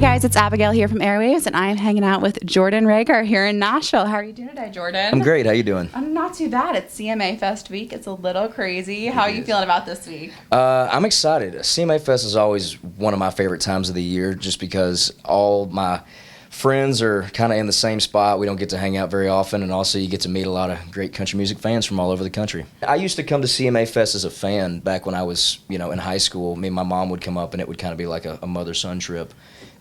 guys, it's Abigail here from Airwaves, and I am hanging out with Jordan Rager here in Nashville. How are you doing today, Jordan? I'm great. How you doing? I'm not too bad. It's CMA Fest week. It's a little crazy. How are you feeling about this week? I'm excited. CMA Fest is always one of my favorite times of the year just because all my friends are kind of in the same spot. We don't get to hang out very often, and also you get to meet a lot of great country music fans from all over the country. I used to come to CMA Fest as a fan back when I was, in high school. Me and my mom would come up, and it would kind of be like a mother-son trip.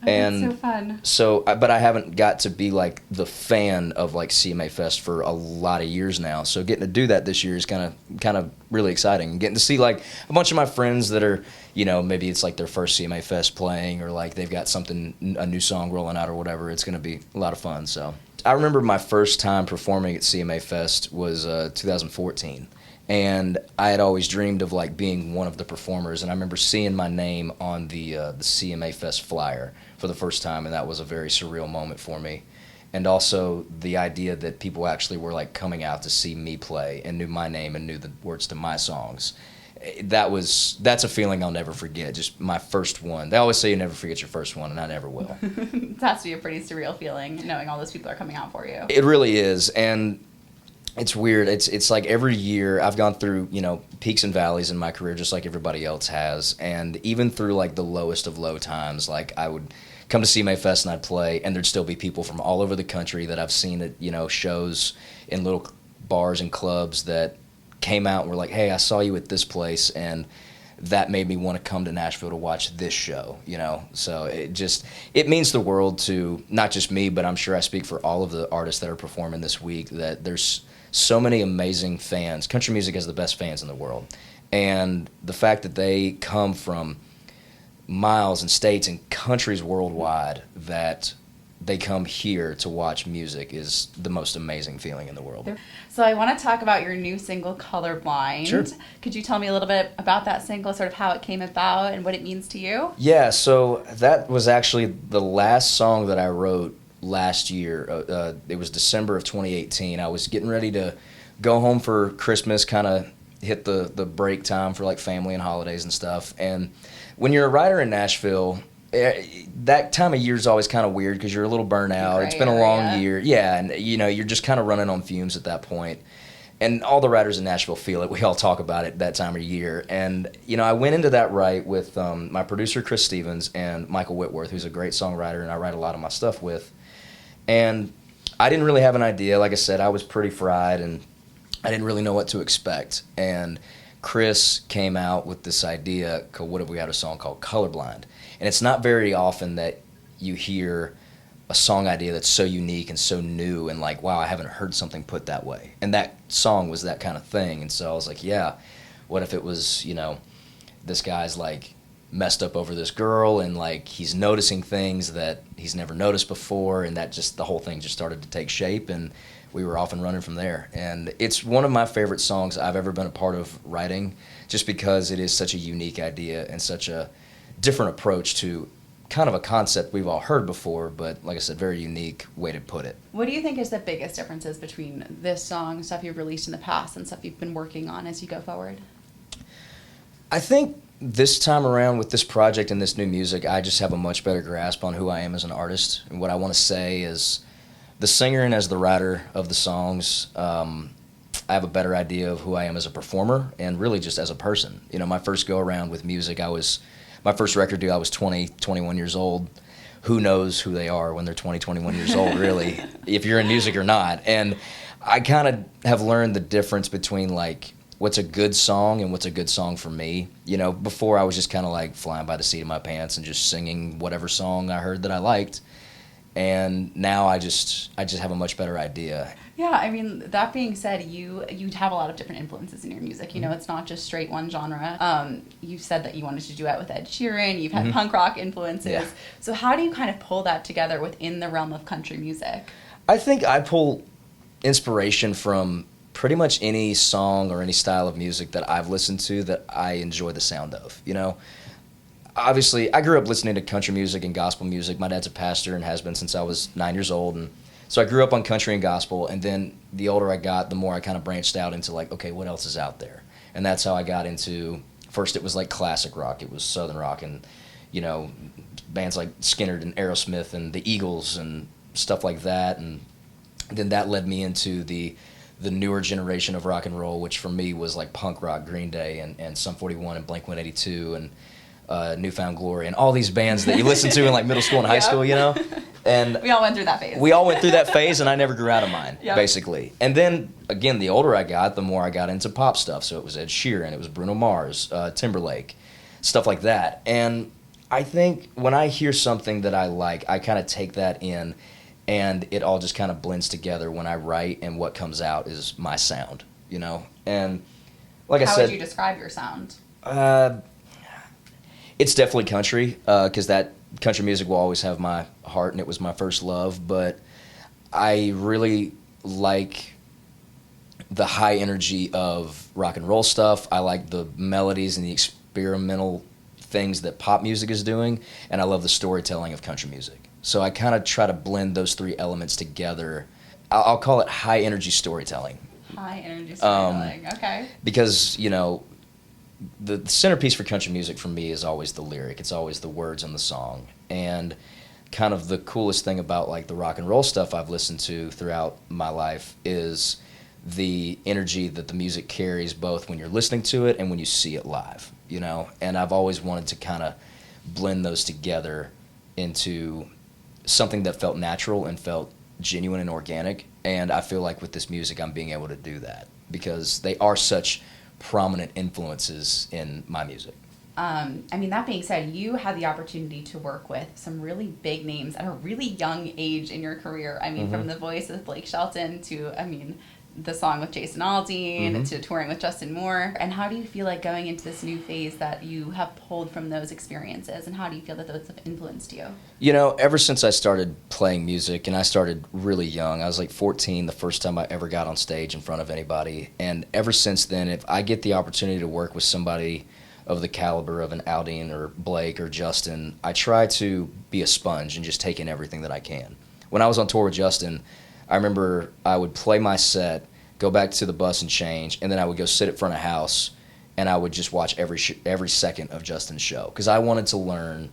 Oh, and that's so fun. But I haven't got to be like the fan of like CMA Fest for a lot of years now. So getting to do that this year is kind of really exciting. And getting to see like a bunch of my friends that are, maybe it's like their first CMA Fest playing, or like they've got a new song rolling out or whatever. It's going to be a lot of fun. So I remember my first time performing at CMA Fest was 2014. And I had always dreamed of like being one of the performers, and I remember seeing my name on the CMA Fest flyer for the first time, and that was a very surreal moment for me. And also the idea that people actually were like coming out to see me play and knew my name and knew the words to my songs. That's a feeling I'll never forget. Just my first one. They always say you never forget your first one, and I never will. It has to be a pretty surreal feeling knowing all those people are coming out for you. It really is, and it's weird. It's like every year I've gone through, peaks and valleys in my career just like everybody else has. And even through like the lowest of low times, like I would come to CMA Fest and I'd play, and there'd still be people from all over the country that I've seen at, shows in little bars and clubs that came out and were like, hey, I saw you at this place, and that made me want to come to Nashville to watch this show, So it means the world to not just me, but I'm sure I speak for all of the artists that are performing this week, that there's so many amazing fans. Country music has the best fans in the world. And the fact that they come from miles and states and countries worldwide, that they come here to watch music, is the most amazing feeling in the world. So I want to talk about your new single, Colorblind. Sure. Could you tell me a little bit about that single, sort of how it came about and what it means to you? Yeah, so that was actually the last song that I wrote last year. It was December of 2018. I was getting ready to go home for Christmas, kind of hit the break time for like family and holidays and stuff. And when you're a writer in Nashville, that time of year is always kind of weird because you're a little burnt out. It's been a long year. Yeah, and you're just kind of running on fumes at that point. And all the writers in Nashville feel it. We all talk about it that time of year. And, I went into that write with my producer, Chris Stevens, and Michael Whitworth, who's a great songwriter, and I write a lot of my stuff with. And I didn't really have an idea. Like I said, I was pretty fried, and I didn't really know what to expect. And Chris came out with this idea called, what if we had a song called Colorblind? And it's not very often that you hear a song idea that's so unique and so new and like, wow, I haven't heard something put that way. And that song was that kind of thing. And so I was like, yeah, what if it was, this guy's like messed up over this girl, and like he's noticing things that he's never noticed before, and that just the whole thing just started to take shape, and we were off and running from there. And it's one of my favorite songs I've ever been a part of writing, just because it is such a unique idea and such a different approach to kind of a concept we've all heard before, but like I said, very unique way to put it. What do you think is the biggest differences between this song, stuff you've released in the past, and stuff you've been working on as you go forward? I think this time around with this project and this new music, I just have a much better grasp on who I am as an artist. And what I want to say is, the singer and as the writer of the songs, I have a better idea of who I am as a performer and really just as a person. My first go around with music, my first record deal, I was 20, 21 years old. Who knows who they are when they're 20, 21 years old, really, if you're in music or not. And I kind of have learned the difference between like what's a good song and what's a good song for me. Before I was just kind of like flying by the seat of my pants and just singing whatever song I heard that I liked. And now I just have a much better idea. Yeah, I mean, that being said, you have a lot of different influences in your music. It's not just straight one genre. You said that you wanted to duet with Ed Sheeran. You've had punk rock influences. Yeah. So how do you kind of pull that together within the realm of country music? I think I pull inspiration from pretty much any song or any style of music that I've listened to that I enjoy the sound of. Obviously, I grew up listening to country music and gospel music. My dad's a pastor and has been since I was 9 years old. And so I grew up on country and gospel. And then the older I got, the more I kind of branched out into like, okay, what else is out there? And that's how I got into, first it was like classic rock. It was Southern rock and, you know, bands like Skinner and Aerosmith and the Eagles and stuff like that. And then that led me into the newer generation of rock and roll, which for me was like punk rock, Green Day and Sum 41 and Blink-182 and Newfound Glory and all these bands that you listen to in like middle school and high school, you know? And we all went through that phase. We all went through that phase, and I never grew out of mine, yep. basically. And then, again, the older I got, the more I got into pop stuff. So it was Ed Sheeran, it was Bruno Mars, Timberlake, stuff like that. And I think when I hear something that I like, I kind of take that in, and it all just kind of blends together when I write, and what comes out is my sound, you know? And like I said... How would you describe your sound? It's definitely country, because that country music will always have my heart, and it was my first love. But I really like the high energy of rock and roll stuff. I like the melodies and the experimental things that pop music is doing, and I love the storytelling of country music. So I kind of try to blend those three elements together. I'll call it high energy storytelling. High energy storytelling, okay. Because, you know, the centerpiece for country music for me is always the lyric. It's always the words in the song. And kind of the coolest thing about like the rock and roll stuff I've listened to throughout my life is the energy that the music carries, both when you're listening to it and when you see it live, you know? And I've always wanted to kind of blend those together into something that felt natural and felt genuine and organic. And I feel like with this music I'm being able to do that because they are such prominent influences in my music. I mean, that being said, you had the opportunity to work with some really big names at a really young age in your career. I mean, from the voice of Blake Shelton to, I mean, the song with Jason Aldean to touring with Justin Moore. And how do you feel like going into this new phase that you have pulled from those experiences, and how do you feel that those have influenced you? You know, ever since I started playing music, and I started really young, I was like 14 the first time I ever got on stage in front of anybody, and ever since then, if I get the opportunity to work with somebody of the caliber of an Aldean or Blake or Justin, I try to be a sponge and just take in everything that I can. When I was on tour with Justin, I remember I would play my set, go back to the bus and change, and then I would go sit at front of house, and I would just watch every second of Justin's show because I wanted to learn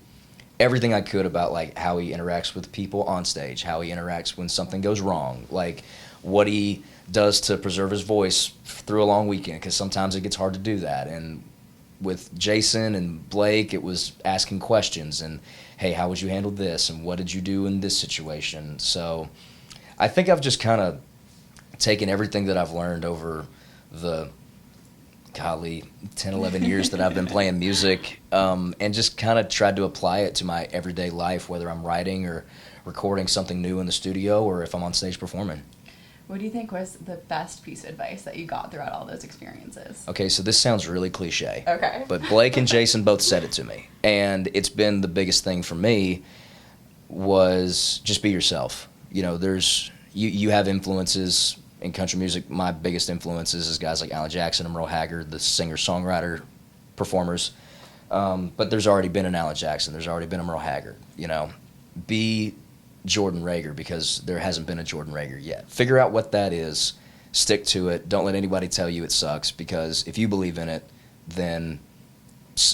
everything I could about like how he interacts with people on stage, how he interacts when something goes wrong, like what he does to preserve his voice through a long weekend because sometimes it gets hard to do that. And with Jason and Blake, it was asking questions and, hey, how would you handle this, and what did you do in this situation? So I think I've just kind of taken everything that I've learned over the, 10, 11 years that I've been playing music, and just kind of tried to apply it to my everyday life, whether I'm writing or recording something new in the studio or if I'm on stage performing. What do you think was the best piece of advice that you got throughout all those experiences? Okay, so this sounds really cliche. Okay. But Blake and Jason both said it to me. And it's been the biggest thing for me was just be yourself. You know, you have influences in country music. My biggest influences is guys like Alan Jackson and Merle Haggard, the singer-songwriter performers. But there's already been an Alan Jackson. There's already been a Merle Haggard, you know. Be Jordan Rager because there hasn't been a Jordan Rager yet. Figure out what that is. Stick to it. Don't let anybody tell you it sucks because if you believe in it, then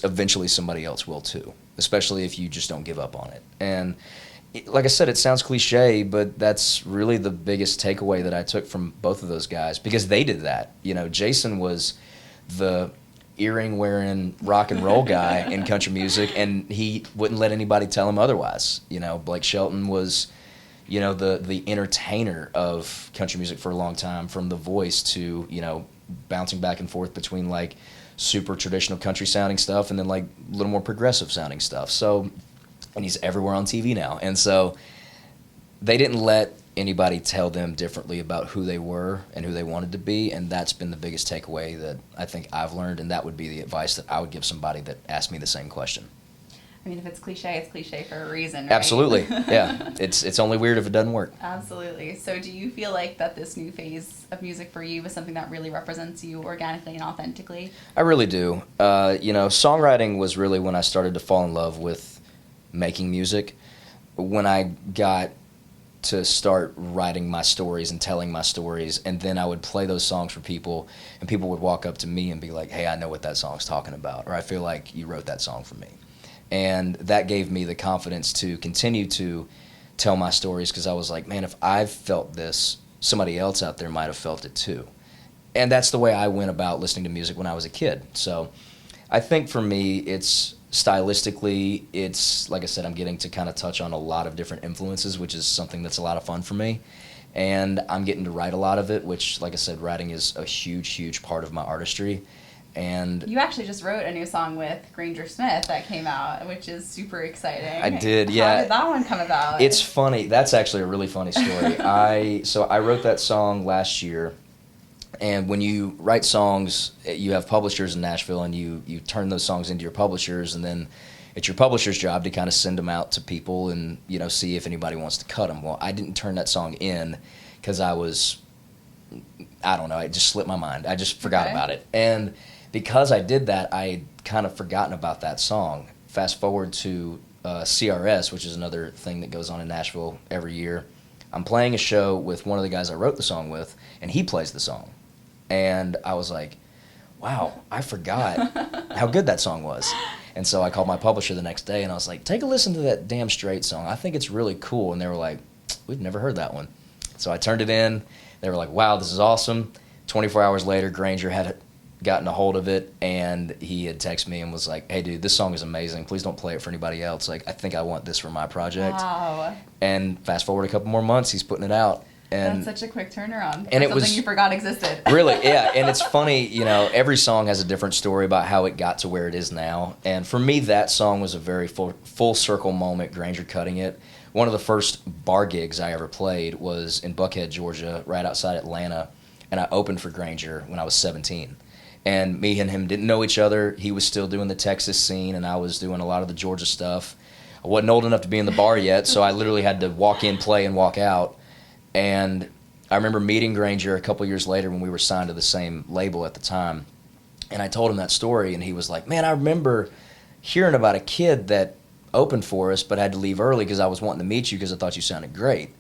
eventually somebody else will too, especially if you just don't give up on it. And like I said, it sounds cliche, but that's really the biggest takeaway that I took from both of those guys because they did that. You know, Jason was the earring-wearing rock and roll guy in country music, and he wouldn't let anybody tell him otherwise. You know, Blake Shelton was, you know, the entertainer of country music for a long time, from The Voice to, you know, bouncing back and forth between, like, super traditional country-sounding stuff and then, like, a little more progressive-sounding stuff. So, and he's everywhere on TV now. And so they didn't let anybody tell them differently about who they were and who they wanted to be, and that's been the biggest takeaway that I think I've learned, and that would be the advice that I would give somebody that asked me the same question. I mean, if it's cliche for a reason, right? Absolutely, yeah. It's only weird if it doesn't work. Absolutely. So do you feel like that this new phase of music for you is something that really represents you organically and authentically? I really do. You know, songwriting was really when I started to fall in love with making music. When I got to start writing my stories and telling my stories, and then I would play those songs for people, and people would walk up to me and be like, hey, I know what that song's talking about, or I feel like you wrote that song for me. And that gave me the confidence to continue to tell my stories, because I was like, man, if I've felt this, somebody else out there might have felt it too. And that's the way I went about listening to music when I was a kid. So I think for me, it's stylistically, it's, like I said, I'm getting to kind of touch on a lot of different influences, which is something that's a lot of fun for me. And I'm getting to write a lot of it, which, like I said, writing is a huge, huge part of my artistry. And you actually just wrote a new song with Granger Smith that came out, which is super exciting. I did, yeah. How did that one come about? It's funny. That's actually a really funny story. I wrote that song last year, and when you write songs, you have publishers in Nashville, and you turn those songs into your publishers, and then it's your publisher's job to kind of send them out to people and, you know, see if anybody wants to cut them. Well, I didn't turn that song in because I don't know, it just slipped my mind. I just forgot about it. And because I did that, I had kind of forgotten about that song. Fast forward to CRS, which is another thing that goes on in Nashville every year. I'm playing a show with one of the guys I wrote the song with, and he plays the song. And I was like, wow, I forgot how good that song was. And so I called my publisher the next day, and I was like, take a listen to that Damn Straight song. I think it's really cool. And they were like, we've never heard that one. So I turned it in. They were like, wow, this is awesome. 24 hours later, Granger had gotten a hold of it, and he had texted me and was like, hey, dude, this song is amazing. Please don't play it for anybody else. Like, I think I want this for my project. Wow. And fast forward a couple more months, he's putting it out. And that's such a quick turnaround. And it something was you forgot existed. Really, yeah. And it's funny, you know, every song has a different story about how it got to where it is now. And for me, that song was a very full circle moment, Granger cutting it. One of the first bar gigs I ever played was in Buckhead, Georgia, right outside Atlanta. And I opened for Granger when I was 17. And me and him didn't know each other. He was still doing the Texas scene, and I was doing a lot of the Georgia stuff. I wasn't old enough to be in the bar yet, so I literally had to walk in, play, and walk out. And I remember meeting Granger a couple years later when we were signed to the same label at the time. And I told him that story, and he was like, man, I remember hearing about a kid that opened for us but had to leave early because I was wanting to meet you because I thought you sounded great.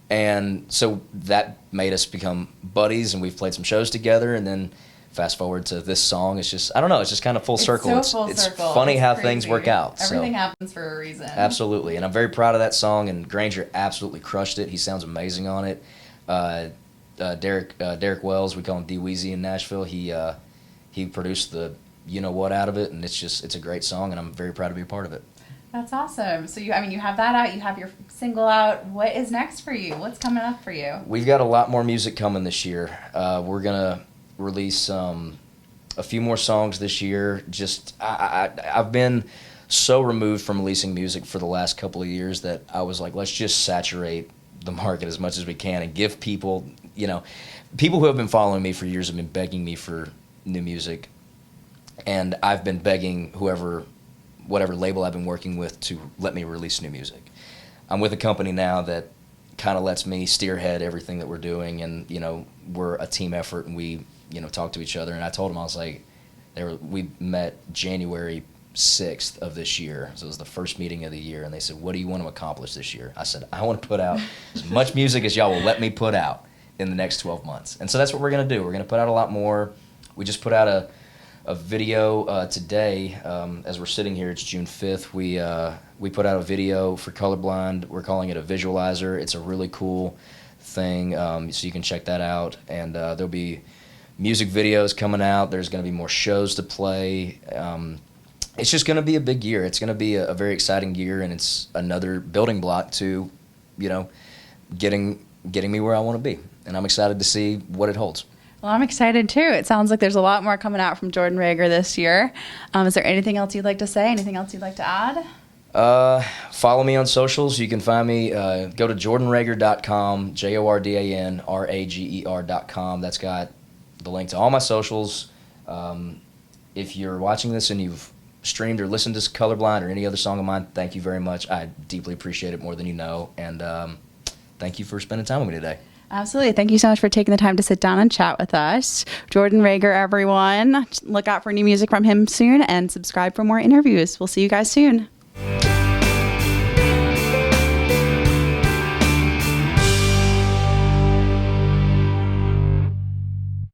And so that made us become buddies, and we've played some shows together. And then fast forward to this song, it's just, I don't know, it's just kind of full circle. It's funny how things work out. Everything happens for a reason. Absolutely. And I'm very proud of that song, and Granger absolutely crushed it. He sounds amazing on it. Derek Wells, we call him D-Weezy in Nashville, he produced the you-know-what out of it, and it's a great song, and I'm very proud to be a part of it. That's awesome. So you have that out, you have your single out. What is next for you? What's coming up for you? We've got a lot more music coming this year. We're going to release a few more songs this year. I've been so removed from releasing music for the last couple of years that I was like, let's just saturate the market as much as we can and give people, people who have been following me for years have been begging me for new music, and I've been begging whatever label I've been working with to let me release new music. I'm with a company now that kind of lets me spearhead everything that we're doing, and we're a team effort, and we talk to each other. And I told them, I was like, we met January 6th of this year, so it was the first meeting of the year, and they said, what do you want to accomplish this year? I said, I want to put out as much music as y'all will let me put out in the next 12 months. And so that's what we're going to do. We're going to put out a lot more. We just put out a video today. As we're sitting here, it's June 5th. We put out a video for Colorblind. We're calling it a visualizer. It's a really cool thing, so you can check that out. And there'll be music videos coming out. There's going to be more shows to play. It's just going to be a big year. It's going to be a very exciting year, and it's another building block to, getting me where I want to be. And I'm excited to see what it holds. Well, I'm excited too. It sounds like there's a lot more coming out from Jordan Rager this year. Is there anything else you'd like to say? Anything else you'd like to add? Follow me on socials. You can find me. Go to jordanrager.com, jordanrager.com. That's got the link to all my socials. If you're watching this and you've streamed or listened to Colorblind or any other song of mine, thank you very much. I deeply appreciate it more than you know. And thank you for spending time with me today. Absolutely. Thank you so much for taking the time to sit down and chat with us. Jordan Rager, everyone. Look out for new music from him soon and subscribe for more interviews. We'll see you guys soon.